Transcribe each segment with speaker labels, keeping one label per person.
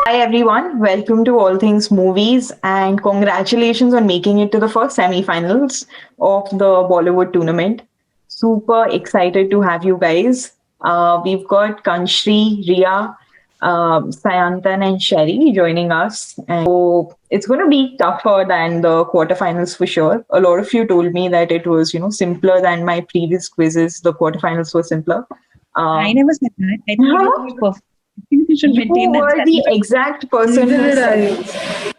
Speaker 1: Hi everyone, welcome to All Things Movies and congratulations on making it to the first semi-finals of the Bollywood tournament. Super excited to have you guys. We've got Kanshri, Ria, Sayantan and Sherry joining us. And so it's going to be tougher than the quarterfinals for sure. A lot of you told me that it was, simpler than my previous quizzes. The quarterfinals were simpler.
Speaker 2: I
Speaker 1: Um,
Speaker 2: never said that. I thought it was perfect. I think you should
Speaker 1: you
Speaker 2: maintain that
Speaker 1: were the
Speaker 2: standard.
Speaker 1: exact person who said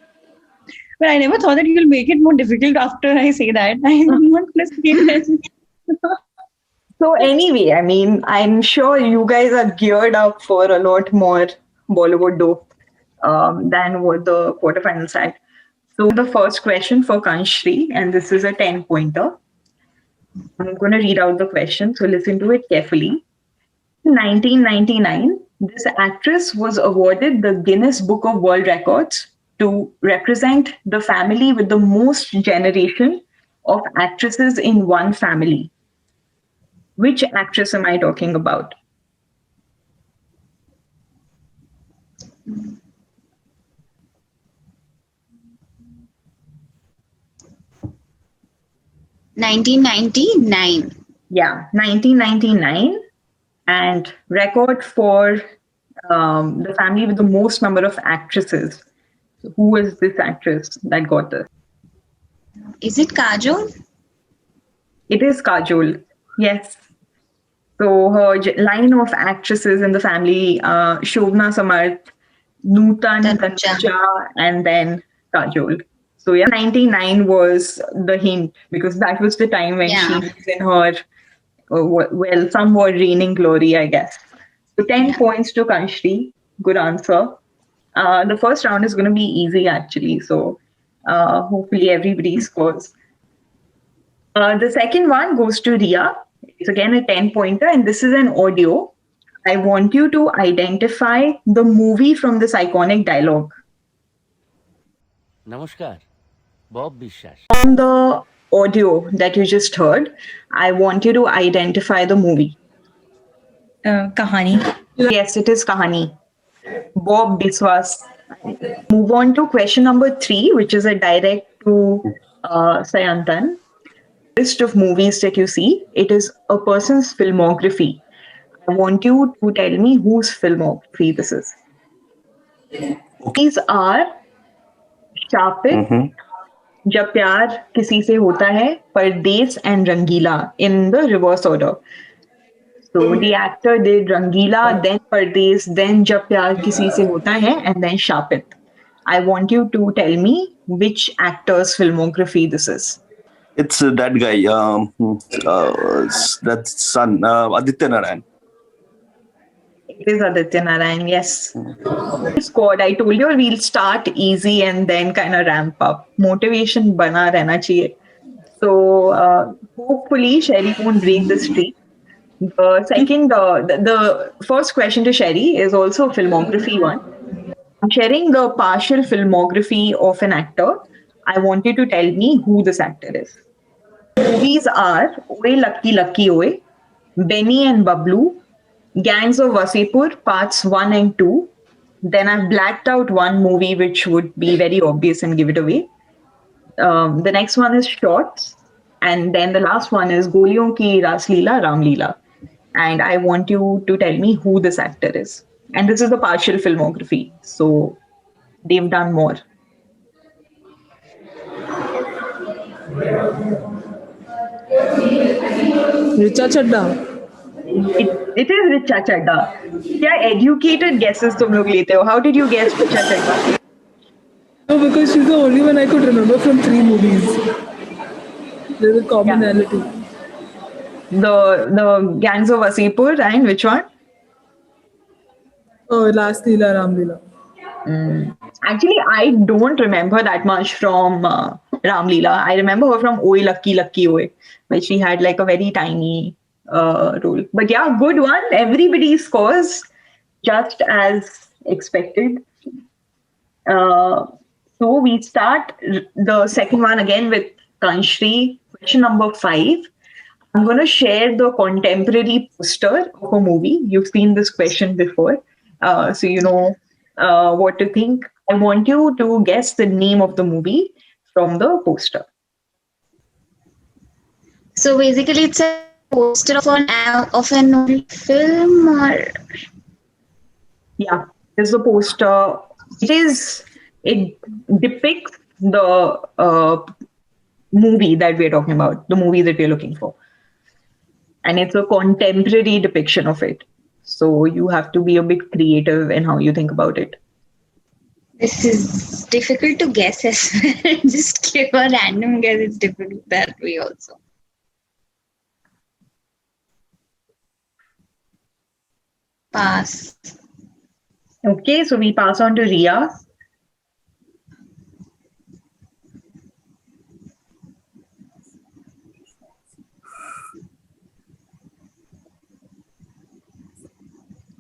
Speaker 2: But I never thought that you'll make it more difficult after I say that. I'm not going to say it.
Speaker 1: so. Anyway, I mean, I'm sure you guys are geared up for a lot more Bollywood dope than what the quarterfinals had. So the first question for Kanshri, and this is a 10 pointer. I'm going to read out the question, so listen to it carefully. In 1999, this actress was awarded the Guinness Book of World Records to represent the family with the most generation of actresses in one family. Which actress am I talking about?
Speaker 3: 1999.
Speaker 1: Yeah, 1999, and record for the family with the most number of actresses. So who is this actress that got this?
Speaker 3: Is it Kajol?
Speaker 1: It is Kajol. Yes. So her line of actresses in the family, Shobna Samarth, Nutan,
Speaker 3: Tanuja.
Speaker 1: Tanuja, and then Kajol. So yeah, 99 was the hint because that was the time when she
Speaker 3: Yeah.
Speaker 1: was in her, well, somewhat reigning glory, I guess. So 10
Speaker 3: Yeah.
Speaker 1: points to Kanshri. Good answer. The first round is going to be easy actually. So hopefully everybody scores. The second one goes to Ria. It's again a 10 pointer, and this is an audio. I want you to identify the movie from this iconic dialogue.
Speaker 4: নমস্কার Bob বিশ্বাস
Speaker 1: On the audio that you just heard, I want you to identify the movie.
Speaker 2: Kahani.
Speaker 1: Yes, it is Kahani. Bob Biswas. Move on to question number 3, which is a direct to Sayantan. List of movies that you see, it is a person's filmography. I want you to tell me whose filmography this is. These are Shapit, जब प्यार किसी से होता है, परदेस and Rangila in the reverse order. So the actor did Rangila, then Pardes, then Jab Pyar Kisi Se Hota Hai, and then Shapit. I want you to tell me which actor's filmography this is.
Speaker 5: It's that guy, that son, Aditya Narayan.
Speaker 1: It is Aditya Narayan, yes. Squad, I told you we'll start easy and then kind of ramp up. Motivation bana rehna chahiye. So hopefully Sherry won't break the streak. The first question to Sherry is also a filmography one. I'm sharing the partial filmography of an actor. I want you to tell me who this actor is. Movies are Oye Lucky Lucky Oye, Benny and Bablu, Gangs of Wasipur, parts 1 and 2. Then I've blacked out one movie which would be very obvious and give it away. The next one is Shorts. And then the last one is Goliyon Ki Ras Leela, Ram Leela. And I want you to tell me who this actor is. And this is the partial filmography. So they've done more.
Speaker 6: Richa Chadda.
Speaker 1: It is Richa Chadda. क्या educated guesses तुम लोग लेते हो? How did you guess Richa Chadda?
Speaker 6: No, because she's the only one I could remember from 3 movies. There's a commonality.
Speaker 1: The Gangs of Wasipur and which one?
Speaker 6: Oh, Last Leela, Ram Leela.
Speaker 1: Actually, I don't remember that much from Ram Leela. I remember her from Oye Lucky Lucky Oye, where she had like a very tiny role. But yeah, good one. Everybody scores just as expected. So we start the second one again with Kanshri. Question number 5. I'm going to share the contemporary poster of a movie. You've seen this question before. So you know what to think. I want you to guess the name of the movie from the poster.
Speaker 3: So basically, it's a poster of an old film, or
Speaker 1: Yeah, this is the poster. It depicts the movie that we're talking about, the movie that we're looking for. And it's a contemporary depiction of it. So you have to be a bit creative in how you think about it.
Speaker 3: this is difficult to guess as well. Just give a random guess. It's difficult that way also. Pass.
Speaker 1: Okay, so we pass on to Ria.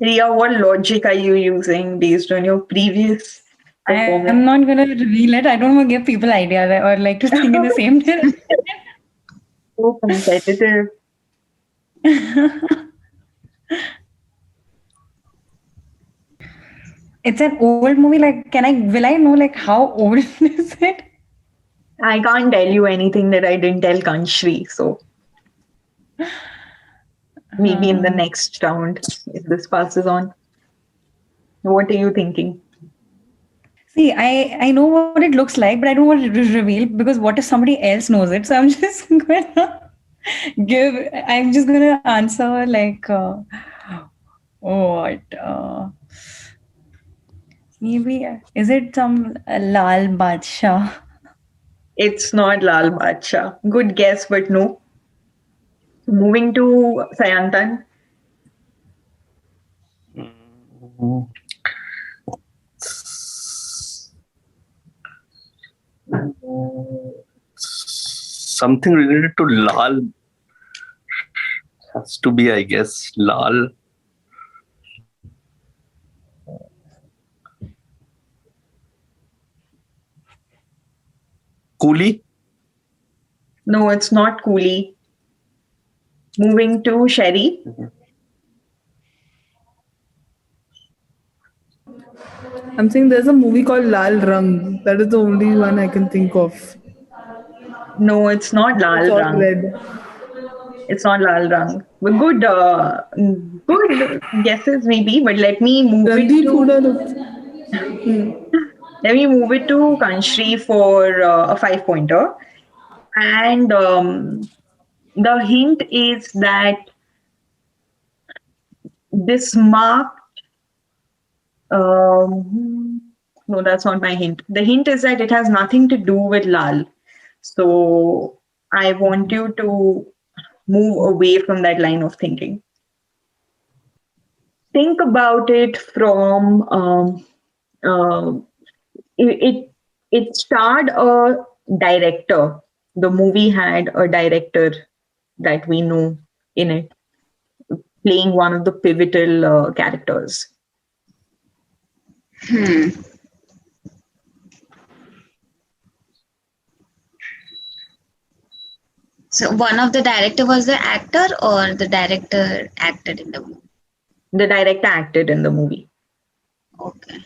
Speaker 1: Ria, what logic are you using based on your previous performance?
Speaker 2: I'm not gonna reveal it. I don't want to give people ideas or like to think in the same direction.
Speaker 1: So competitive.
Speaker 2: It's an old movie. Like, will I know like how old is it?
Speaker 1: I can't tell you anything that I didn't tell Kanshri. So maybe in the next round, if this passes on. What are you thinking?
Speaker 2: See, I know what it looks like, but I don't want to reveal because what if somebody else knows it? So I'm just gonna I'm just gonna answer like, what? Maybe, is it some Lal Badshah?
Speaker 1: It's not Lal Badshah. Good guess, but no. Moving to Sayantan.
Speaker 5: Something related to Lal has to be, I guess, Lal. Coolie?
Speaker 1: No, it's not Coolie. Moving to Sherry.
Speaker 6: I'm saying there's a movie called Lal Rang. That is the only one I can think of.
Speaker 1: No, it's not
Speaker 6: It's
Speaker 1: Lal
Speaker 6: all
Speaker 1: Rang.
Speaker 6: red.
Speaker 1: It's not Lal Rang. But good guesses maybe. But let me move
Speaker 6: Randeep
Speaker 1: it to let me move it to Kanshri for a 5-pointer. And the hint is that this marked. No, that's not my hint. The hint is that it has nothing to do with Lal. So I want you to move away from that line of thinking. Think about it from it starred a director. The movie had a director that we know in it, playing one of the pivotal characters.
Speaker 3: So one of the director was the actor, or the director acted in the movie?
Speaker 1: The director acted in the movie.
Speaker 3: Okay.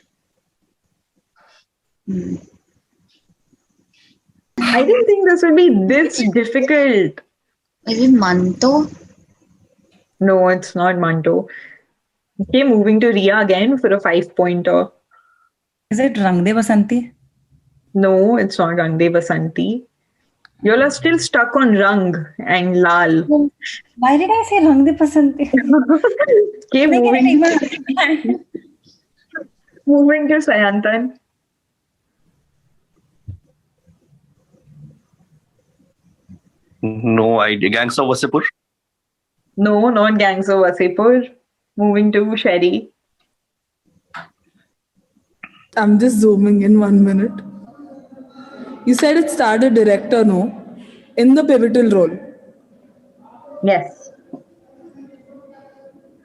Speaker 1: I didn't think this would be this difficult.
Speaker 3: Is it Manto?
Speaker 1: No, it's not Manto. Okay, moving to Ria again for a 5-pointer.
Speaker 2: Is it Rang De Basanti?
Speaker 1: No, it's not Rang De Basanti. You all are still stuck on Rang and Lal.
Speaker 2: Why did I say Rang De Basanti?
Speaker 1: Okay, moving to Sayantan.
Speaker 5: No idea. Gangs of Wasseypur?
Speaker 1: No, not Gangs of Wasseypur. Moving to Sherry.
Speaker 6: I'm just zooming in 1 minute. You said it starred a director, no? In the pivotal role.
Speaker 1: Yes.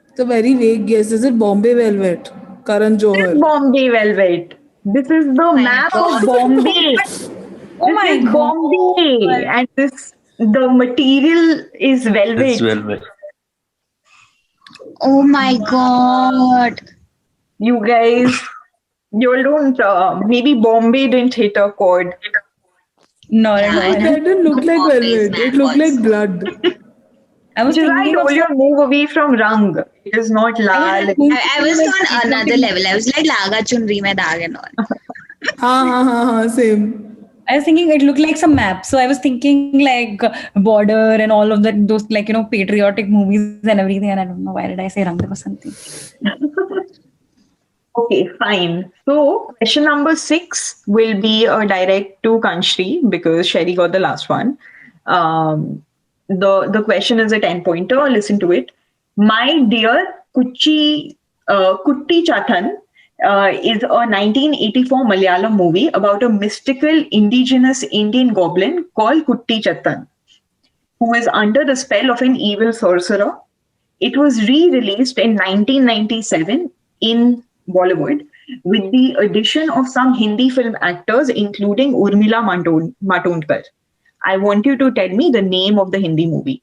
Speaker 6: It's a very vague guess. Is it Bombay Velvet? Karan
Speaker 1: This is
Speaker 6: Johar.
Speaker 1: Bombay Velvet. This is the map of Bombay.
Speaker 2: Oh my
Speaker 1: This is Bombay. And the material is velvet.
Speaker 5: It's velvet.
Speaker 3: Oh my god.
Speaker 1: You guys You all don't. Maybe Bombay didn't hit a chord.
Speaker 2: Not at
Speaker 3: Yeah,
Speaker 2: all.
Speaker 6: That didn't look like
Speaker 3: Bombay's
Speaker 6: velvet. It
Speaker 3: map
Speaker 6: looked like
Speaker 3: also.
Speaker 6: blood.
Speaker 2: I was
Speaker 1: Which is why I
Speaker 2: thinking of
Speaker 1: told you to move away from Rang. It is not Lal.
Speaker 3: I was on another level. I was like Laga Chunri mein Daag and all.
Speaker 6: Same.
Speaker 2: I was thinking it looked like some map. So I was thinking like border and all of that, those like, patriotic movies and everything. And I don't know why did I say Rang or something.
Speaker 1: Okay, fine. So question number 6 will be a direct to Kanshri because Sherry got the last one. The question is a 10-pointer. Listen to it. My dear Kutti Chathan is a 1984 Malayalam movie about a mystical indigenous Indian goblin called Kutti Chattan, who is under the spell of an evil sorcerer. It was re-released in 1997 in Bollywood with the addition of some Hindi film actors, including Urmila Matondkar. I want you to tell me the name of the Hindi movie.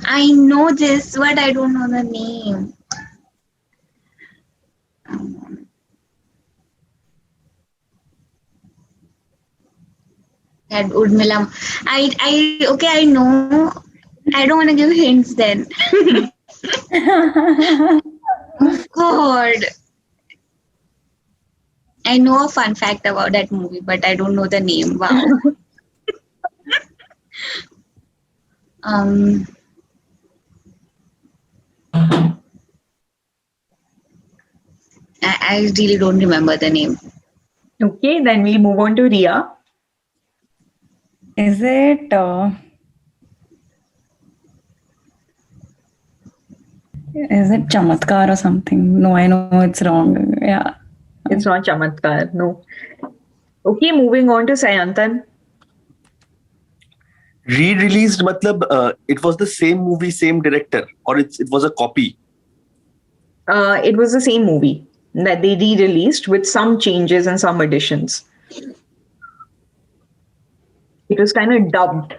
Speaker 3: I know this, but I don't know the name. That Urmila. I know. I don't want to give hints then. God. I know a fun fact about that movie, but I don't know the name. Wow. I really don't remember the name.
Speaker 1: Okay, then we move on to Ria.
Speaker 2: Is it Chamatkar or something? No, I know it's wrong. Yeah.
Speaker 1: It's not Chamatkar, no. Okay, moving on to Sayantan.
Speaker 5: Re-released, matlab, it was the same movie, same director, or it was a copy.
Speaker 1: It was the same movie that they re-released with some changes and some additions. It was kind of dubbed.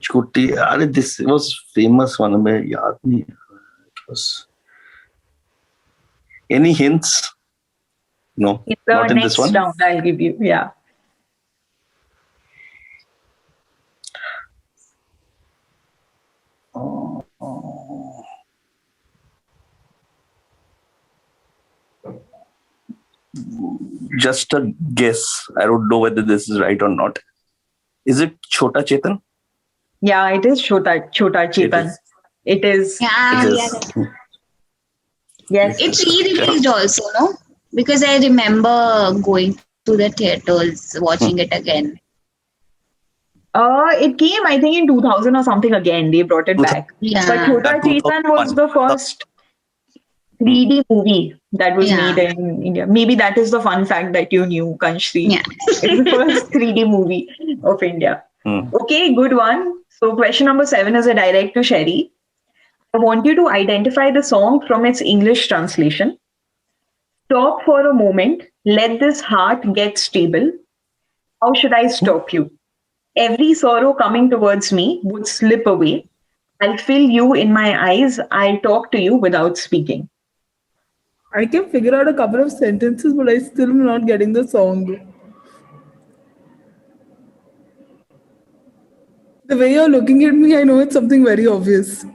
Speaker 5: Choti, this was famous one. मैं याद नहीं. It was. Any hints? No,
Speaker 1: In the
Speaker 5: not in
Speaker 1: next
Speaker 5: this one.
Speaker 1: round, I'll give you. Yeah.
Speaker 5: Just a guess. I don't know whether this is right or not. Is it Chota Chetan?
Speaker 1: Yeah, it is Chota Chetan. It is.
Speaker 3: Yeah,
Speaker 5: It
Speaker 3: yeah.
Speaker 5: is.
Speaker 1: Yes.
Speaker 3: It's re-released also, no? Because I remember going to the theaters, watching it again.
Speaker 1: It came, I think, in 2000 or something again. They brought it back.
Speaker 3: Yeah.
Speaker 1: But Chota Chetan was the first 3D movie that was
Speaker 3: Yeah.
Speaker 1: made in India. Maybe that is the fun fact that you knew, Kanshri.
Speaker 3: Yeah.
Speaker 1: It's the first 3D movie of India. Okay, good one. So question number 7 is a direct to Sherry. I want you to identify the song from its English translation. Stop for a moment. Let this heart get stable. How should I stop you? Every sorrow coming towards me would slip away. I'll fill you in my eyes. I'll talk to you without speaking.
Speaker 6: I can figure out a couple of sentences, but I still am not getting the song. The way you're looking at me, I know it's something very obvious.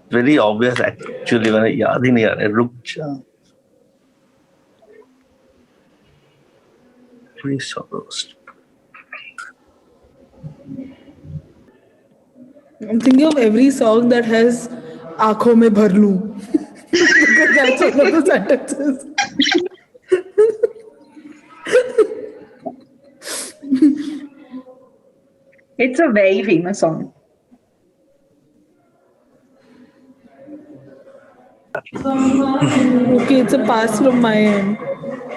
Speaker 5: Very obvious actually. मैंने याद ही नहीं आ रहा है. रुक जा. Very sorrows.
Speaker 6: I'm thinking of every song that has "Aankhon mein bhar loon," because that's one of the sentences.
Speaker 1: It's a very famous song.
Speaker 6: Okay, it's a pass from my end.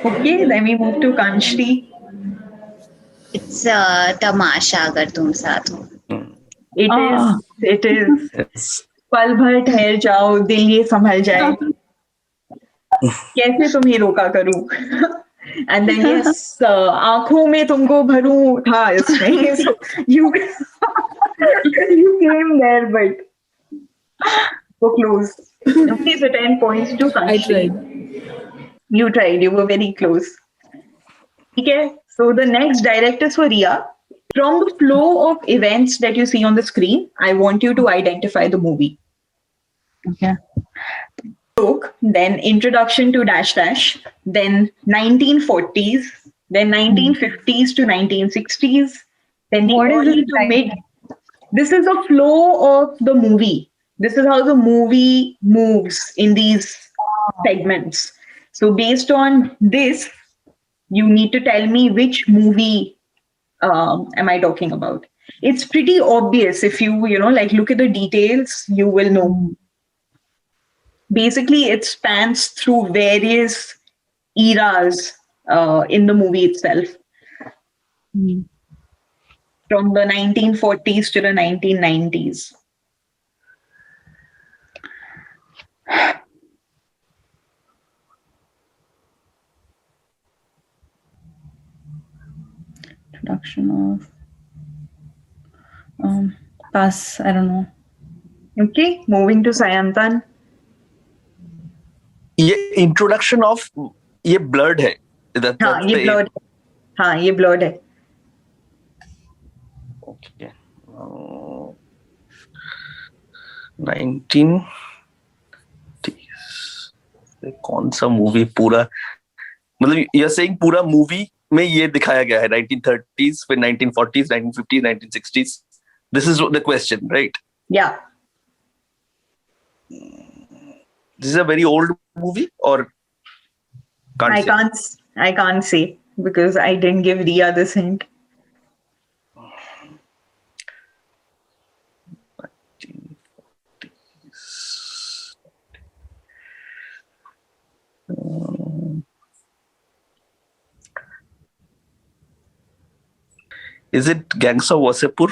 Speaker 1: Okay, then we move to Kanshri.
Speaker 3: It's Tamasha अगर तुम साथ हो.
Speaker 1: It is.
Speaker 5: Yes.
Speaker 1: पल भर ठहर जाओ दिल ये संभल जाए कैसे तुम्हें रोका करूं And then yes, आँखों में तुमको भरूं था इसमें. So you you came there, but so close. Okay, so 10 points to
Speaker 6: I
Speaker 1: Sakshi.
Speaker 6: tried.
Speaker 1: You tried. You were very close. Okay. So the next direct is for Ria. From the flow of events that you see on the screen, I want you to identify the movie.
Speaker 2: Okay.
Speaker 1: Joke, then introduction to dash dash, then 1940s, then 1950s to 1960s, then the
Speaker 2: What is
Speaker 1: early
Speaker 2: this
Speaker 1: to
Speaker 2: like?
Speaker 1: mid. This is the flow of the movie. This is how the movie moves in these segments. So based on this, you need to tell me which movie am I talking about. It's pretty obvious if you know, like look at the details, you will know. Basically, it spans through various eras in the movie itself, from the 1940s to the 1990s.
Speaker 2: Introduction of pass. I don't know.
Speaker 1: Okay, moving to Sayantan.
Speaker 5: ये introduction of ये blurred है.
Speaker 1: हाँ, ये blurred है. हाँ, ये blurred है.
Speaker 5: Okay. 19 कौन सा मूवी पूरा, मतलब you're saying पूरा मूवी में ये दिखाया गया है 1930s, फिर 1940s, 1950s, 1960s. This is the question, right?
Speaker 1: Yeah.
Speaker 5: This is a very old movie or
Speaker 1: I can't say because I didn't give Ria this hint.
Speaker 5: Is it Gangs of Wasseypur?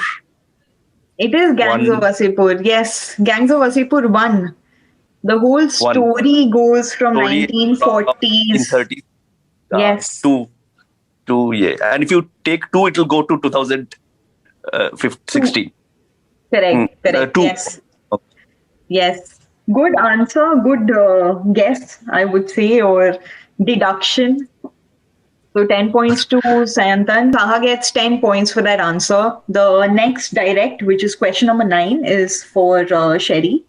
Speaker 1: It is Gangs of Wasseypur. Yes, Gangs of Wasseypur 1. The whole story goes from 1940s.
Speaker 5: 1930s.
Speaker 1: Yes.
Speaker 5: To yeah. And if you take 2, it will go to 2016.
Speaker 1: Correct.
Speaker 5: Two.
Speaker 1: Yes. Yes. Good answer. Good guess, I would say, or deduction. So 10 points to Sayantan. Saha gets 10 points for that answer. The next direct, which is question number 9, is for Sherry.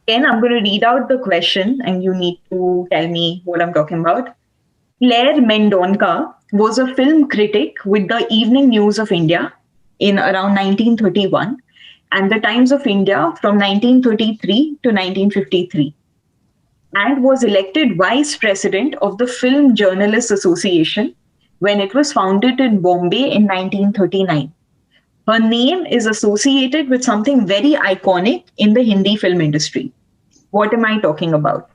Speaker 1: Again, I'm going to read out the question and you need to tell me what I'm talking about. Claire Mendonca was a film critic with the Evening News of India in around 1931 and the Times of India from 1933 to 1953, and was elected vice president of the Film Journalists Association when it was founded in Bombay in 1939. Her name is associated with something very iconic in the Hindi film industry. What am I talking about?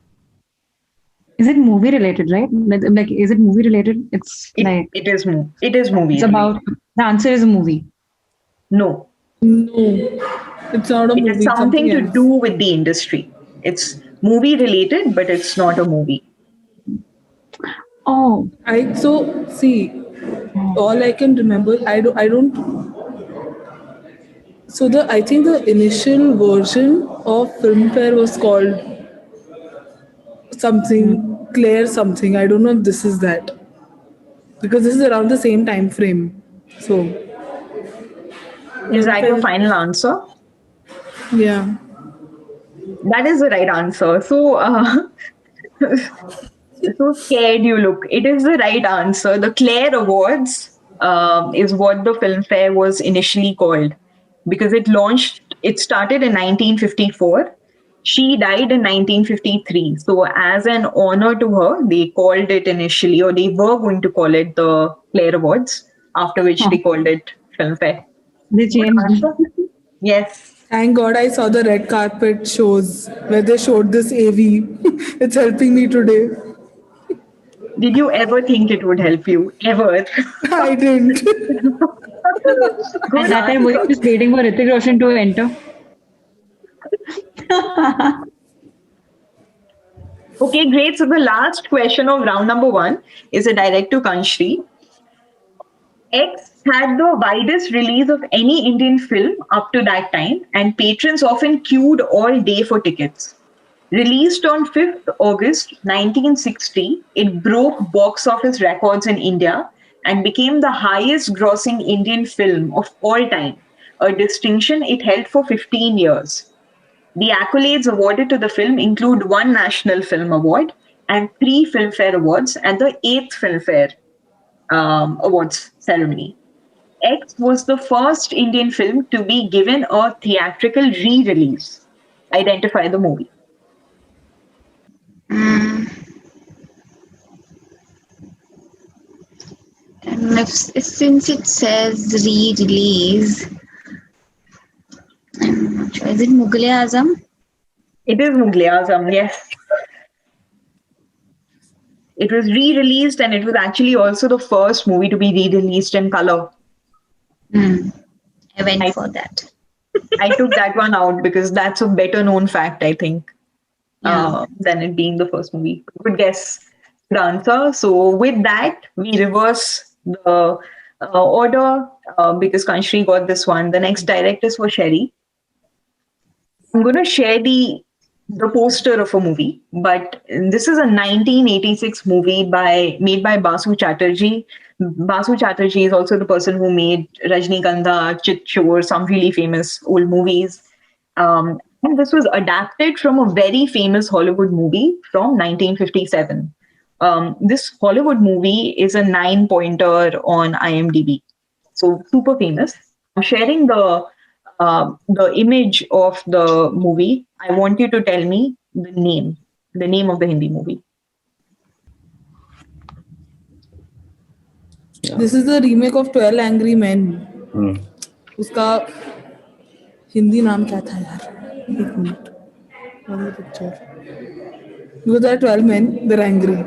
Speaker 2: Is it movie related, right? Like, is it movie related? It's like
Speaker 1: It is movie.
Speaker 2: it's about the answer is a movie.
Speaker 1: No.
Speaker 6: No, it's not a
Speaker 1: It
Speaker 6: movie.
Speaker 1: has something to
Speaker 6: else.
Speaker 1: do with the industry. It's movie related, but it's not a movie.
Speaker 2: Oh,
Speaker 6: See, all I can remember, I don't. So I think the initial version of Filmfare was called something Claire something. I don't know if this is that, because this is around the same time frame. So
Speaker 1: Is that your final answer?
Speaker 6: yeah.
Speaker 1: That is the right answer. So, so scared you look. It is the right answer. The Claire Awards is what the Filmfare was initially called because it started in 1954. She died in 1953. So, as an honor to her, they called it initially, or they were going to call it the Claire Awards, after which they called it Filmfare.
Speaker 2: they changed.
Speaker 1: Yes.
Speaker 6: Thank God I saw the red carpet shows where they showed this AV. It's helping me today.
Speaker 1: Did you ever think it would help you? Ever?
Speaker 6: I didn't.
Speaker 2: At that time, we were just waiting for Hrithik Roshan to enter.
Speaker 1: Okay, great. So the last question of round number 1 is a direct to Kanshri. X had the widest release of any Indian film up to that time, and patrons often queued all day for tickets. Released on 5th August 1960, it broke box office records in India and became the highest grossing Indian film of all time, a distinction it held for 15 years. The accolades awarded to the film include one National Film Award and three Filmfare Awards at the 8th Filmfare Awards ceremony. X was the first Indian film to be given a theatrical re release. Identify the movie.
Speaker 3: Mm. And since it says re-release, I'm not sure. Is it Mughal Azam?
Speaker 1: It is Mughal Azam, yes. It was re released and it was actually also the first movie to be re released in color.
Speaker 3: I went
Speaker 1: I-
Speaker 3: for that.
Speaker 1: I took that one out because that's a better known fact, I think,
Speaker 3: Yeah.
Speaker 1: than it being the first movie. Good guess, good answer. So, with that, we reverse the order because Kanshri got this one. The next direct is for Sherry. I'm going to share the poster of a movie, but this is a 1986 movie made by Basu Chatterjee. Basu Chatterjee is also the person who made Rajnikandha, Chit Chor, some really famous old movies. And this was adapted from a very famous Hollywood movie from 1957. This Hollywood movie is a 9-pointer on IMDb, so super famous. I'm sharing the image of the movie. I want you to tell me the name of the Hindi movie.
Speaker 6: This is the remake of 12 Angry Men. उसका हिंदी नाम क्या था यार? एक minute. One picture. Because there are 12 men, they're angry.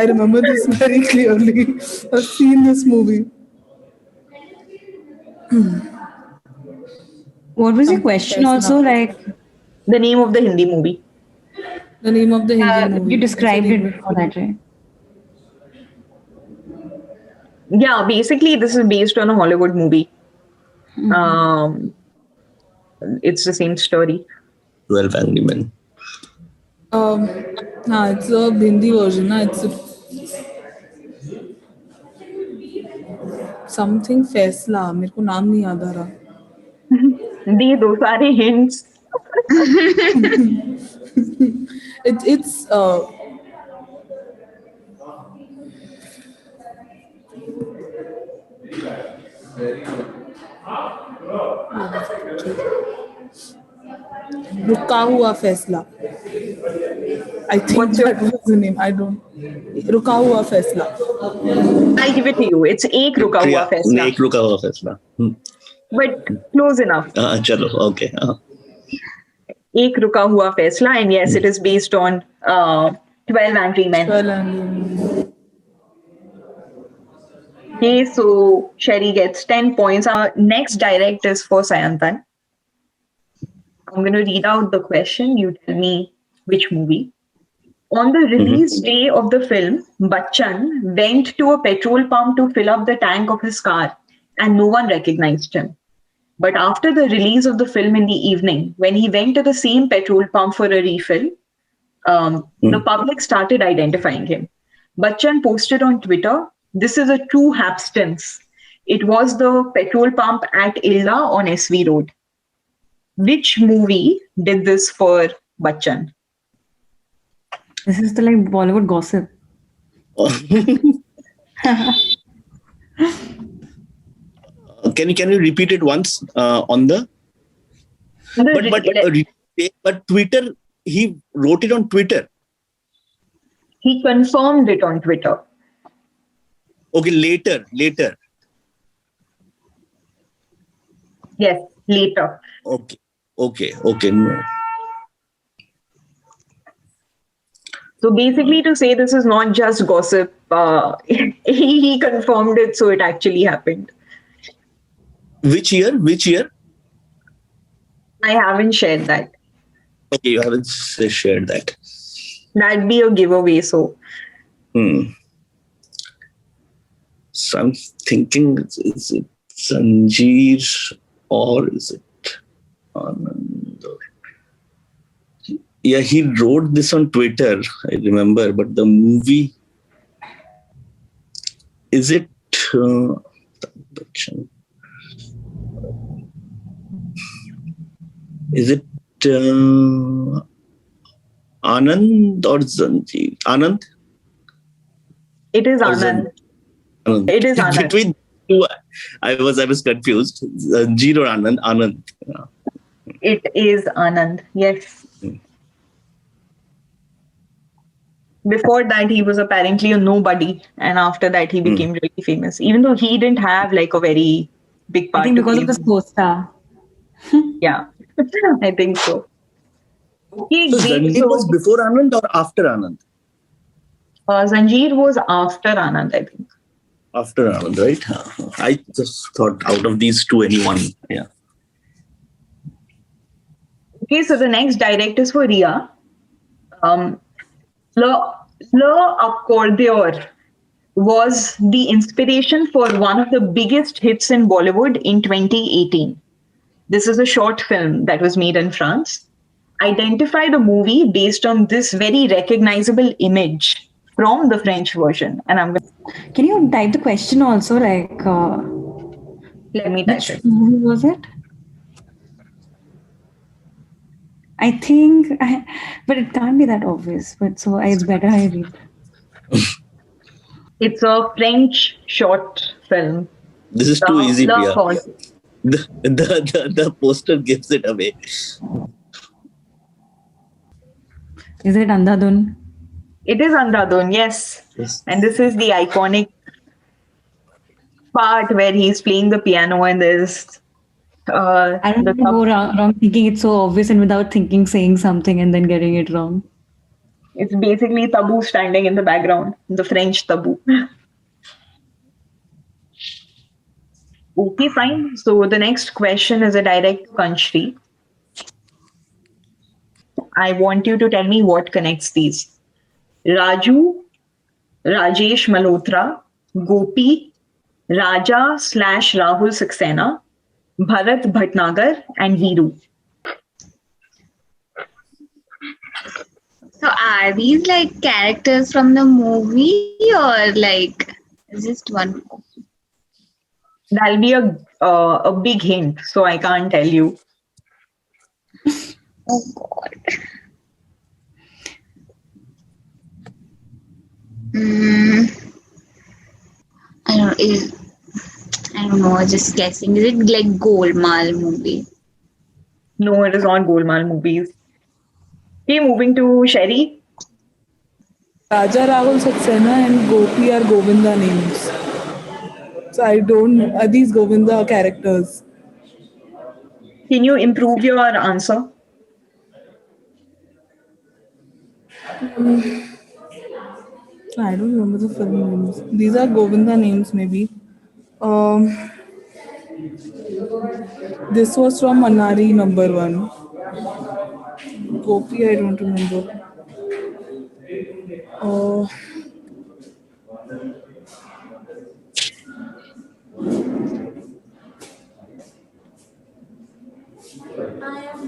Speaker 6: I remember this very clearly. I've seen this movie.
Speaker 2: What was your question also? Like,
Speaker 1: The name of the Hindi movie.
Speaker 6: The name of the Hindi movie.
Speaker 2: you described
Speaker 6: It's a
Speaker 2: it
Speaker 6: remake.
Speaker 2: before that, right?
Speaker 1: Yeah, basically, this is based on a Hollywood movie. It's the same story.
Speaker 5: 12 Angry Men.
Speaker 6: It's a Hindi version. It's something फैसला. मेरे को नाम नहीं याद आ रहा.
Speaker 1: दे दो सारे hints.
Speaker 6: It's रुका हुआ फैसला. I think
Speaker 1: What's your-
Speaker 6: that was the name. I don't. रुका हुआ फैसला.
Speaker 1: I'll give it to you. It's Ek Ruka Hua
Speaker 5: Yeah,
Speaker 1: Faisla.
Speaker 5: एक रुका हुआ फैसला.
Speaker 1: But close enough.
Speaker 5: चलो, okay.
Speaker 1: Ek Ruka Hua Faisla. And yes, it is based on 12 Angry Men.
Speaker 6: 12 Angry.
Speaker 1: Okay, so Sherry gets 10 points. Our next direct is for Sayantan. I'm going to read out the question. You tell me which movie. On the release day of the film, Bachchan went to a petrol pump to fill up the tank of his car, and no one recognized him. But after the release of the film in the evening, when he went to the same petrol pump for a refill, the public started identifying him. Bachchan posted on Twitter, "This is a true hapstance. It was the petrol pump at Illa on SV Road." Which movie did this for Bachchan?
Speaker 2: This is the like Bollywood gossip.
Speaker 5: Can you repeat it once on the? But Twitter, he wrote it on Twitter.
Speaker 1: He confirmed it on Twitter.
Speaker 5: Okay, later.
Speaker 1: Yes, later.
Speaker 5: Okay. No.
Speaker 1: So basically, to say this is not just gossip, he confirmed it, so it actually happened.
Speaker 5: Which year?
Speaker 1: I haven't shared that.
Speaker 5: Okay, you haven't shared that.
Speaker 1: That'd be a giveaway. So
Speaker 5: So I'm thinking, is it Sanjeev or is it Anand? Yeah, he wrote this on Twitter, I remember, but the movie, is it is it Anand or Sanjeev? Anand?
Speaker 1: it is
Speaker 5: Or
Speaker 1: Anand.
Speaker 5: Anand.
Speaker 1: It is Anand.
Speaker 5: Between two, I was confused. Sanjeev or Anand? Anand. Yeah.
Speaker 1: It is Anand. Yes. Before that, he was apparently a nobody, and after that, he became really famous. Even though he didn't have like a very big
Speaker 2: I
Speaker 1: part
Speaker 2: think
Speaker 1: to
Speaker 2: because
Speaker 1: play.
Speaker 2: of the sports star.
Speaker 1: Yeah, I think so. Okay,
Speaker 5: So
Speaker 1: great.
Speaker 5: Zanjeer was before Anand or after Anand?
Speaker 1: Zanjeer was after Anand, I think.
Speaker 5: After Anand, right? I just thought out of these two, anyone. Yeah.
Speaker 1: Okay, so the next direct is for Ria. Le Accordior was the inspiration for one of the biggest hits in Bollywood in 2018. This is a short film that was made in France. Identify the movie based on this very recognizable image from the French version. And I'm going
Speaker 2: Can you type the question also? Like,
Speaker 1: let me type
Speaker 2: which
Speaker 1: it.
Speaker 2: movie was it? I think, but it can't be that obvious. But so it's better I read.
Speaker 1: It's a French short film.
Speaker 5: This is too easy,
Speaker 1: Le
Speaker 5: Priya.
Speaker 1: Accordion.
Speaker 5: The poster gives it away.
Speaker 2: Is it Andhadhun?
Speaker 1: It is Andhadhun, yes.
Speaker 5: Yes.
Speaker 1: And this is the iconic part where he's playing the piano and there's
Speaker 2: I don't want to go wrong thinking it's so obvious and without thinking saying something and then getting it wrong.
Speaker 1: it's basically Tabu standing in the background, the French Tabu. Okay, fine. So the next question is a direct to Kanchri. I want you to tell me what connects these. Raju, Rajesh Malhotra, Gopi, Raja/Rahul Saxena, Bharat Bhatnagar, and Viru.
Speaker 3: So are these like characters from the movie or like just one?
Speaker 1: That'll be a big hint, so I can't tell you.
Speaker 3: Oh God. I don't know. Just guessing. Is it like Golmaal movie?
Speaker 1: No, it is not Golmaal movies. Okay, moving to Sherry.
Speaker 6: Raja Rahul Saxena and Gopi are Govinda names. So I don't. Are these Govinda characters?
Speaker 1: Can you improve your answer?
Speaker 6: I don't remember the film names. These are Govinda names, maybe. This was from Manari number 1. Gopi, I don't remember.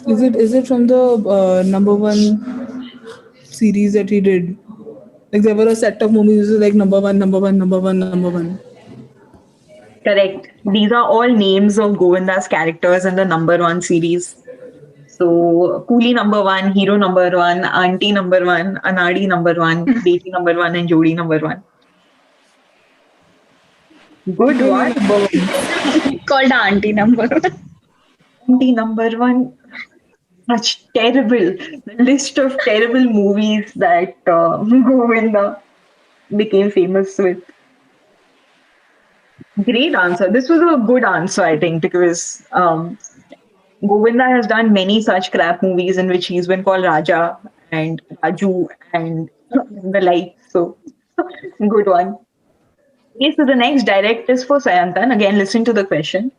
Speaker 6: Is it from the number 1 series that he did? Like there were a set of movies like number 1, number 1, number 1, number 1.
Speaker 1: Correct. These are all names of Govinda's characters in the number 1 series. So, Coolie number 1, Hero number 1, Auntie number 1, Anadi number 1, Beti number 1, and Jodi number 1. Good one.
Speaker 3: Called Auntie number 1.
Speaker 1: Auntie number 1. Such terrible. The list of terrible movies that Govinda became famous with. Great answer. This was a good answer, I think, because Govinda has done many such crap movies in which he's been called Raja and Raju and the like. So, good one. Okay, so the next direct is for Sayantan. Again, listen to the question.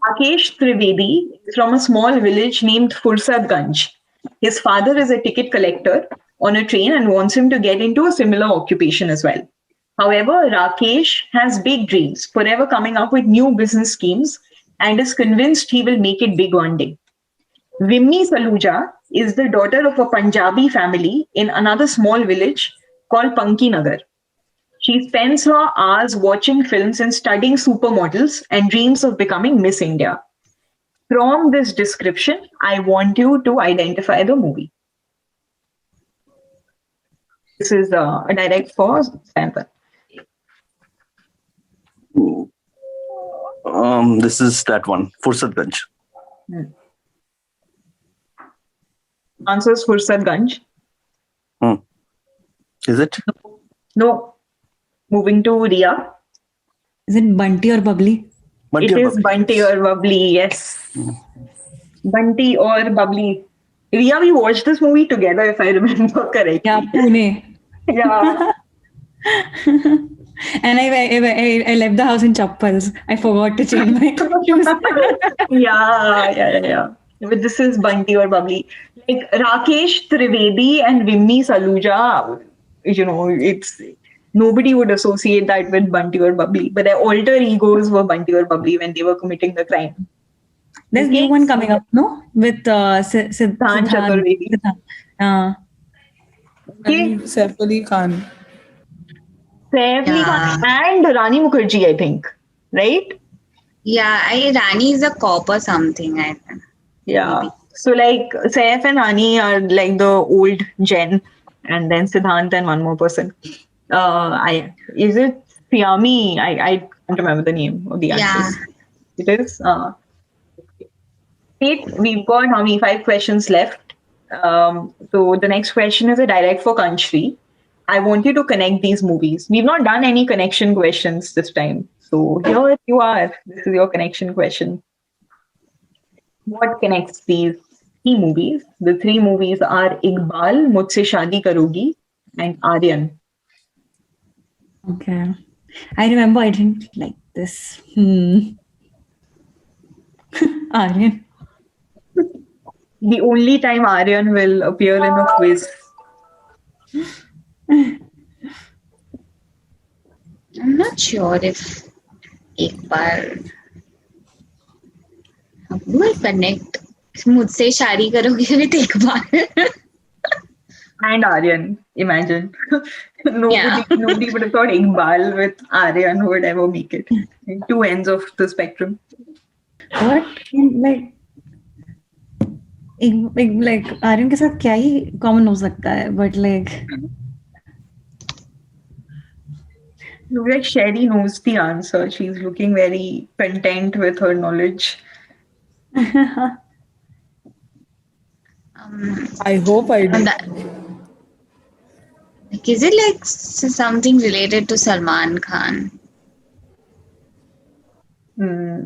Speaker 1: Rakesh Trivedi is from a small village named Fursadganj. His father is a ticket collector on a train and wants him to get into a similar occupation as well. However, Rakesh has big dreams, forever coming up with new business schemes, and is convinced he will make it big one day. Vimmi Saluja is the daughter of a Punjabi family in another small village called Panki Nagar. She spends her hours watching films and studying supermodels and dreams of becoming Miss India. From this description, I want you to identify the movie. This is a direct for Sampan.
Speaker 5: This is that one, Fursatganj.
Speaker 1: Answer is Fursatganj.
Speaker 5: Is it?
Speaker 1: No. Moving to Ria.
Speaker 2: Is it Bunty or Bubbly?
Speaker 5: Bunty
Speaker 1: It
Speaker 5: or
Speaker 1: is
Speaker 5: Bubbly?
Speaker 1: Bunty or Bubbly, yes. Bunty or Bubbly. Ria, we watched this movie together, if I remember correctly.
Speaker 2: Yeah, Pune.
Speaker 1: Yeah.
Speaker 2: And I left the house in chappals. I forgot to change my shoes.
Speaker 1: Yeah. But this is Bunty or Bubbly. Like Rakesh Trivedi and Vimmi Saluja, it's nobody would associate that with Bunty or Bubbly, but their alter egos were Bunty or Bubbly when they were committing the crime.
Speaker 2: There's new one coming up, no? With Siddhant
Speaker 1: Chaturvedi. Okay.
Speaker 6: And Saif Ali Khan.
Speaker 1: Saif Ali Khan and Rani Mukherjee, I think. Right?
Speaker 3: Yeah, Rani is a cop or something, I think.
Speaker 1: Yeah. So like Saif and Rani are like the old gen, and then Siddhant and one more person. Is it Siami? I can't remember the name of the actress.
Speaker 3: Yeah.
Speaker 1: It is. We've got how many? 5 questions left. So the next question is a direct for Kanchri. I want you to connect these movies. We've not done any connection questions this time. So here you are. This is your connection question. What connects these 3 movies? The 3 movies are Iqbal, Mujhse Shaadi Karogi, and Aryan.
Speaker 2: Okay. I remember I didn't like this. Aryan.
Speaker 1: The only time Aryan will appear in a quiz.
Speaker 3: I'm not sure if Iqbal. How do I connect मुझसे शादी करोगे with Iqbal?
Speaker 1: And Aryan, imagine. Nobody would have thought Iqbal with Aryan would ever make it. 2 ends of the spectrum.
Speaker 2: What? Like Aryan के साथ क्या ही common हो सकता है, but like
Speaker 1: Look like Sherry knows the answer. She's looking very content with her knowledge.
Speaker 6: I hope I do.
Speaker 3: Like, is it like something related to Salman Khan?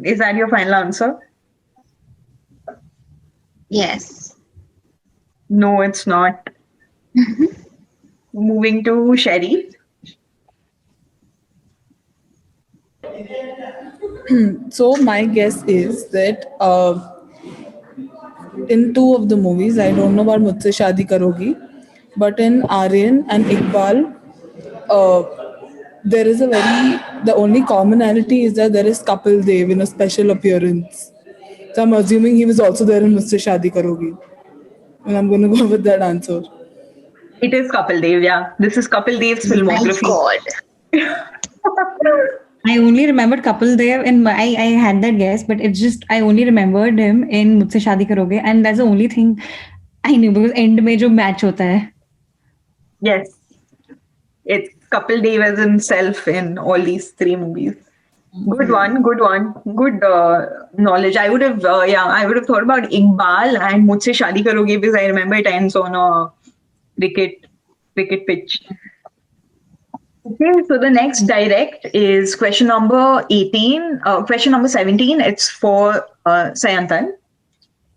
Speaker 1: Is that your final answer?
Speaker 3: Yes.
Speaker 1: No, it's not. Moving to Sherry.
Speaker 6: So my guess is that in 2 of the movies, I don't know about Mujhse Shaadi Karogi, but in Aryan and Iqbal, there is the only commonality is that there is Kapil Dev in a special appearance. So I'm assuming he was also there in Mujhse Shaadi Karogi. And I'm going to go with that answer.
Speaker 1: It is Kapil Dev, yeah. This is Kapil Dev's filmography.
Speaker 3: My God.
Speaker 2: I only remembered Kapil Dev I had that guess, but it's just I only remembered him in Mujhse Shaadi Karoge, and that's the only thing I knew because end में जो match होता है.
Speaker 1: Yes. It's Kapil Dev as himself in all these 3 movies. Good one. Good knowledge. I would have thought about Iqbal and Mujhse Shaadi Karoge because I remember it ends on a cricket pitch. Okay, so the next direct is question number 18. Question number 17. It's for Sayantan.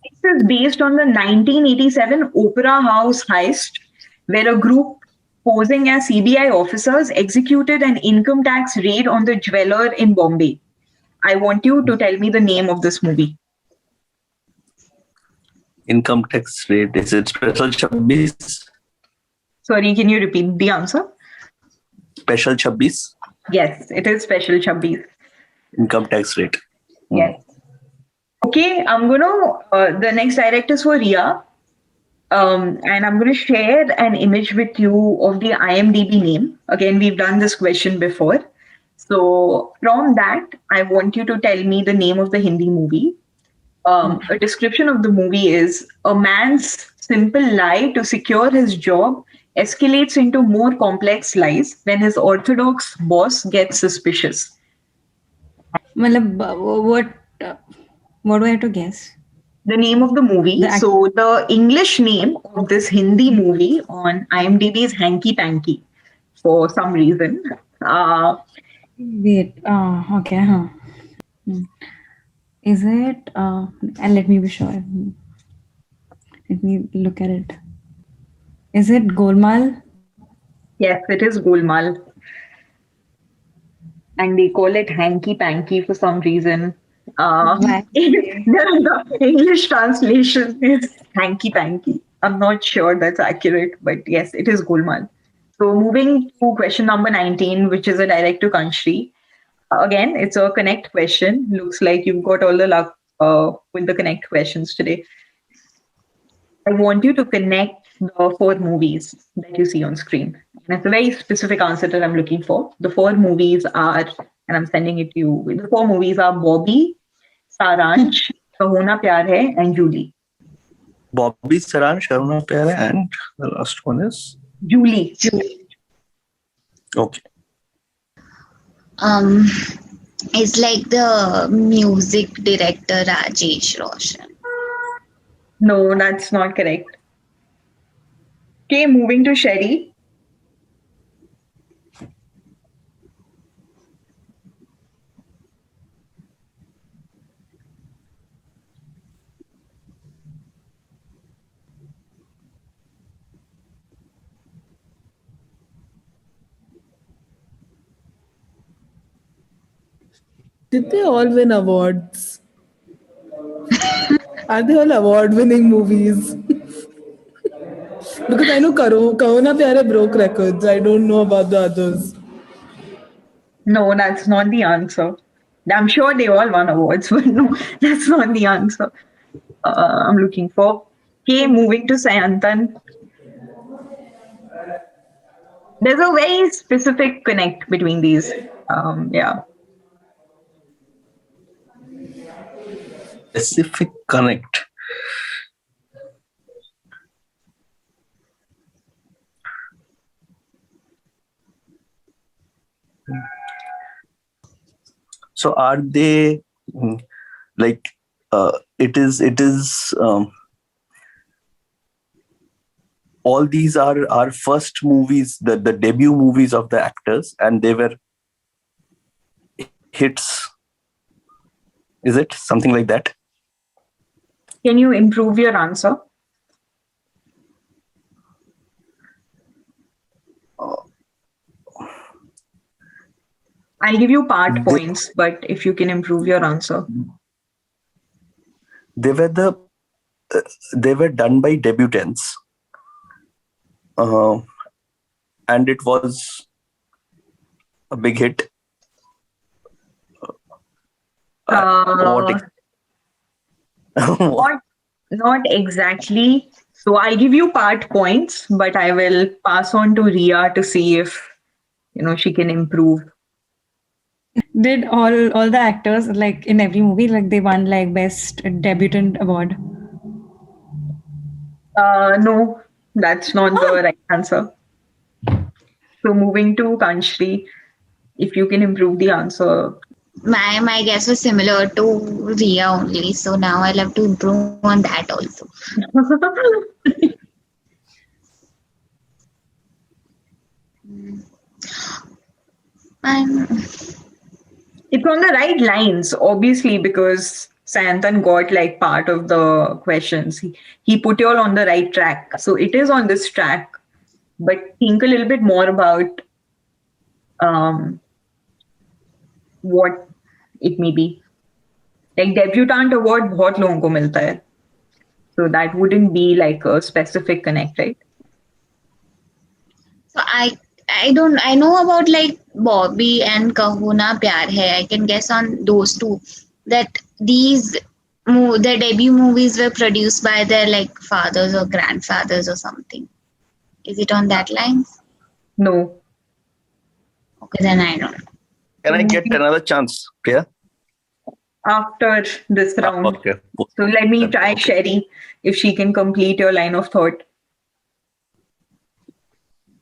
Speaker 1: This is based on the 1987 Opera House heist, where a group posing as CBI officers executed an income tax raid on the jeweler in Bombay. I want you to tell me the name of this movie.
Speaker 5: Income tax rate, is it Special 26?
Speaker 1: Sorry, can you repeat the answer?
Speaker 5: Special 26
Speaker 1: Yes, it is Special 26.
Speaker 5: income tax rate.
Speaker 1: Yes. Okay, I'm gonna. The next direct is for Ria. And I'm going to share an image with you of the IMDb name. Again, we've done this question before. So, from that, I want you to tell me the name of the Hindi movie. A description of the movie is a man's simple lie to secure his job escalates into more complex lies when his orthodox boss gets suspicious.
Speaker 2: Matlab, what do I have to guess?
Speaker 1: The name of the movie.
Speaker 2: The act-
Speaker 1: So the English name of this Hindi movie on IMDb is Hanky Panky for some reason.
Speaker 2: Wait. Okay. Huh. Is it? And let me be sure. Let me look at it. Is it Golmaal?
Speaker 1: Yes, it is Golmaal. And they call it Hanky Panky for some reason.
Speaker 2: Why?
Speaker 1: The English translation is Hanky Panky. I'm not sure that's accurate, but yes, it is Golmaal. So moving to question number 19, which is a direct to country. Again, it's a connect question. Looks like you've got all the luck with the connect questions today. I want you to connect the 4 movies that you see on screen. And it's a very specific answer that I'm looking for. The 4 movies are, and I'm sending it to you. The 4 movies are Bobby, Saransh, Kahona Pyar Hai, and Julie.
Speaker 5: Bobby, Saransh, Karuna Pyare, and the last one is
Speaker 1: Julie.
Speaker 5: okay.
Speaker 3: It's like the music director Rajesh Roshan.
Speaker 1: No, that's not correct. Okay, moving to Sherry.
Speaker 6: Did they all win awards? Are they all award-winning movies? Because I know Kahuna Pyare broke records. I don't know about the others.
Speaker 1: No, that's not the answer. I'm sure they all won awards, but no, that's not the answer I'm looking for. Okay, moving to Sayantan. There's a very specific connect between these. Yeah.
Speaker 5: Specific connect. So are they like it is all these are our first movies, the debut movies of the actors, and they were hits. Is it something like that?
Speaker 1: Can you improve your answer? I'll give you part points, but if you can improve your answer.
Speaker 5: They were done by debutants, and it was a big hit.
Speaker 1: Not exactly. So I'll give you part points, but I will pass on to Ria to see if she can improve.
Speaker 2: Did all the actors like in every movie like they won like best debutant award?
Speaker 1: No, that's not the right answer. So moving to Kanshri, if you can improve the answer.
Speaker 3: My guess was similar to Ria only, so now I'll have to improve on that also. And
Speaker 1: It's on the right lines, obviously, because Sayantan got like part of the questions. He put you all on the right track. So it is on this track, but think a little bit more about what it may be. Like debutant award बहुत लोगों को मिलता है. So that wouldn't be like a specific connect, right?
Speaker 3: I don't. I know about like Bobby and Kahuna Pyar Hai. I can guess on those two. That their debut movies were produced by their like fathers or grandfathers or something. Is it on that line?
Speaker 1: No.
Speaker 3: Okay, then I don't know.
Speaker 5: Can I get another chance, Priya?
Speaker 1: After this round.
Speaker 5: Okay.
Speaker 1: So let me try Sherry if she can complete your line of thought.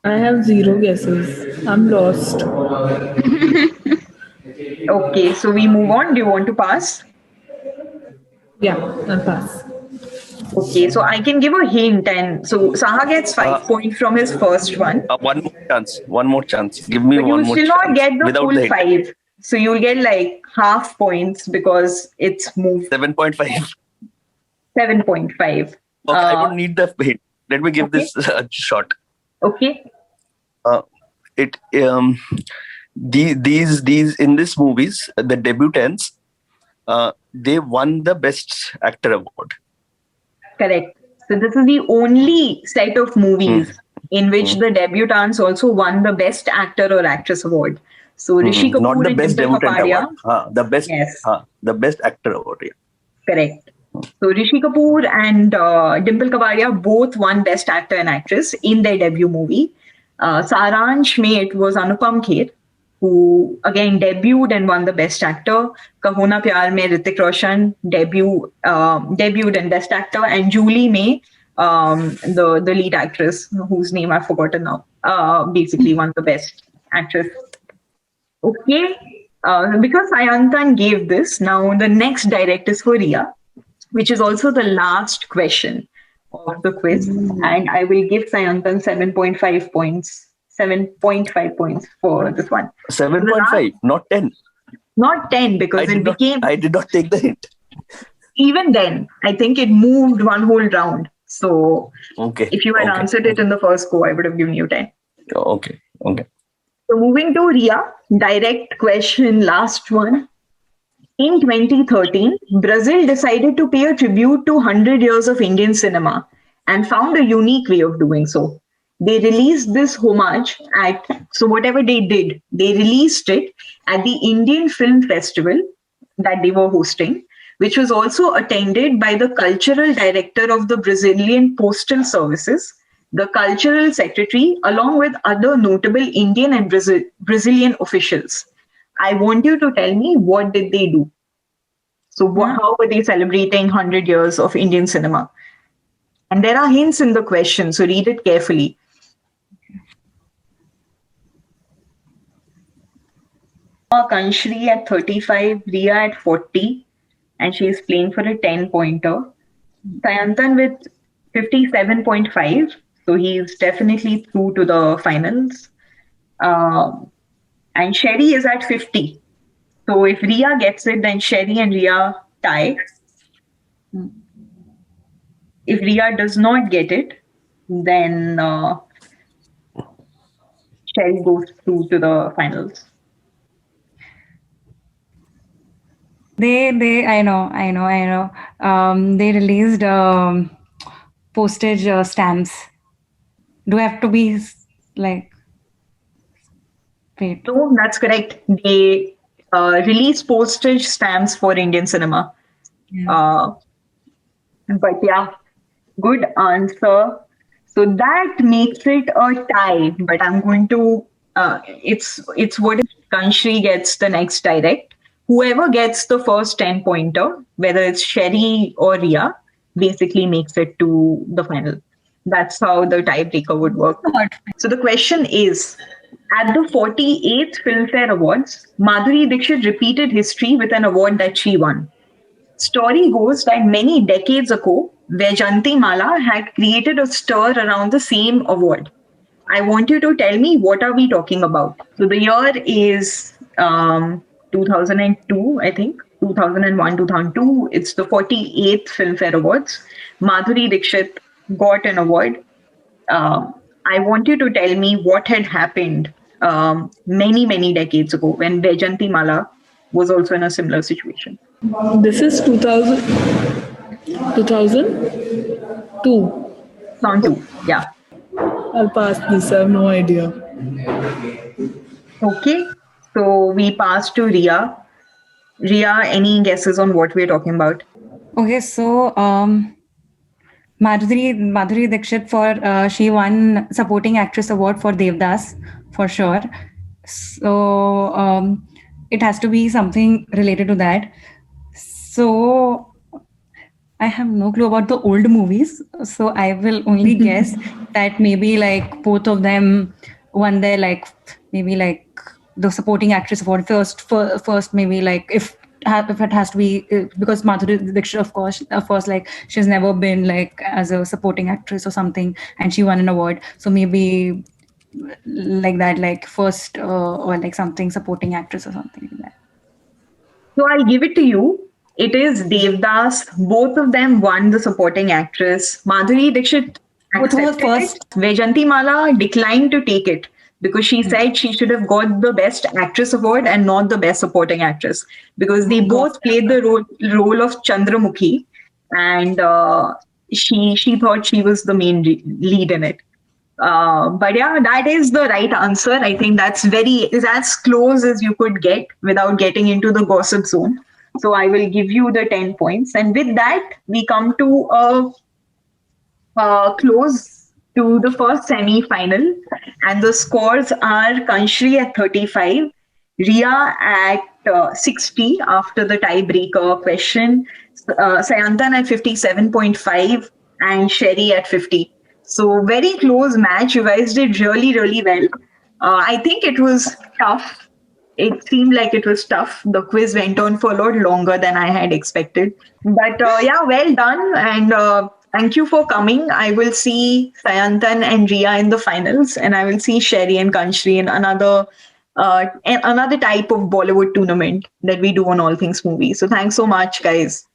Speaker 6: I have 0 guesses. I'm lost.
Speaker 1: Okay, so we move on. Do you want to pass?
Speaker 6: Yeah, I'll pass.
Speaker 1: Okay, so I can give a hint, and so Saha gets 5 points from his first one.
Speaker 5: One more chance. One more chance. Give me
Speaker 1: But
Speaker 5: one
Speaker 1: you'll
Speaker 5: more
Speaker 1: still
Speaker 5: chance.
Speaker 1: not get the
Speaker 5: without
Speaker 1: full
Speaker 5: the hint.
Speaker 1: 5. So you'll get like half points because it's moved
Speaker 5: 7.5.
Speaker 1: 7.5.
Speaker 5: Okay, I don't need the hint. Let me give
Speaker 1: okay.
Speaker 5: this a shot.
Speaker 1: Okay.
Speaker 5: These in these movies, the debutants, they won the Best Actor award.
Speaker 1: Correct. So this is the only set of movies in which the debutants also won the Best Actor or Actress award. So Rishi Kapoor
Speaker 5: Not the
Speaker 1: and
Speaker 5: Best
Speaker 1: Dimple
Speaker 5: Debutant
Speaker 1: Kapadia.
Speaker 5: award.
Speaker 1: Yes.
Speaker 5: The Best Actor award. Yeah.
Speaker 1: Correct. So Rishi Kapoor and Dimple Kapadia both won Best Actor and Actress in their debut movie. Saransh Mein, it was Anupam Kher, who again debuted and won the Best Actor. Kahuna Pyar Mein, Hrithik Roshan debuted in Best Actor, and Julie May, the lead actress whose name I've forgotten now, basically won the Best Actress. Okay, because Sayantan gave this, now the next direct is for Ria, which is also the last question of the quiz. And I will give Sayantan 7.5 points. 7.5 points for this one.
Speaker 5: 7.5, not 10.
Speaker 1: Not 10 because it became.
Speaker 5: I did not take the hint.
Speaker 1: Even then, I think it moved one whole round. So if you had answered it in the first go, I would have given you 10.
Speaker 5: Okay.
Speaker 1: So moving to Ria, direct question, last one. In 2013, Brazil decided to pay a tribute to 100 years of Indian cinema and found a unique way of doing so. They released this homage so whatever they did, they released it at the Indian Film Festival that they were hosting, which was also attended by the cultural director of the Brazilian Postal Services, the cultural secretary, along with other notable Indian and Brazilian officials. I want you to tell me, what did they do? So how were they celebrating 100 years of Indian cinema? And there are hints in the question, so read it carefully. Kanshri at 35, Ria at 40, and she is playing for a 10-pointer. Sayantan with 57.5, so he's definitely through to the finals. And Sherry is at 50. So if Ria gets it, then Sherry and Ria tie. If Ria does not get it, then Sherry goes through to the finals.
Speaker 2: I know. They released postage stamps. Do I have to be like? Wait.
Speaker 1: No, that's correct. They release postage stamps for Indian cinema.
Speaker 2: Yeah.
Speaker 1: But yeah, good answer. So that makes it a tie. But I'm going to. It's what if Kanshri gets the next direct. Whoever gets the first 10-pointer, whether it's Sherry or Ria, basically makes it to the final. That's how the tiebreaker would work. So the question is, at the 48th Filmfare Awards, Madhuri Dixit repeated history with an award that she won. Story goes that many decades ago, Vaijayanti Mala had created a stir around the same award. I want you to tell me, what are we talking about? So the year is 2002, I think. 2001, 2002. It's the 48th Filmfare Awards. Madhuri Dixit got an award. I want you to tell me what had happened many decades ago when Vaijayanti Mala was also in a similar situation.
Speaker 6: This is 2002.
Speaker 1: Sound two, yeah.
Speaker 6: I'll pass this. I have no idea.
Speaker 1: Okay, so we pass to Ria. Ria, any guesses on what we're talking about?
Speaker 2: Okay, so Madhuri Dixit for she won supporting actress award for Devdas for sure. So it has to be something related to that. So I have no clue about the old movies, so I will only guess that maybe like both of them won their like maybe like the supporting actress award first maybe like if it has to be because Madhuri Dixit of course like she's never been like as a supporting actress or something and she won an award, so maybe like that like first or like something supporting actress or something like that.
Speaker 1: So I'll give it to you. It is Devdas. Both of them won the supporting actress. Madhuri Dixit
Speaker 2: What was
Speaker 1: accepted
Speaker 2: first?
Speaker 1: it. Vajanti Mala declined to take it because she said she should have got the best actress award and not the best supporting actress because they both played the role of Chandramukhi, and she thought she was the main lead in it. But yeah, that is the right answer. I think is as close as you could get without getting into the gossip zone. So I will give you the 10 points. And with that, we come to a close to the first semi-final. And the scores are Kanshri at 35, Ria at 60 after the tiebreaker question, Sayantan at 57.5, and Sherry at 50. So very close match. You guys did really, really well. I think it was tough. It seemed like it was tough. The quiz went on for a lot longer than I had expected. But yeah, well done. And thank you for coming. I will see Sayantan and Ria in the finals, and I will see Sherry and Kanshri in another type of Bollywood tournament that we do on All Things Movie. So thanks so much, guys.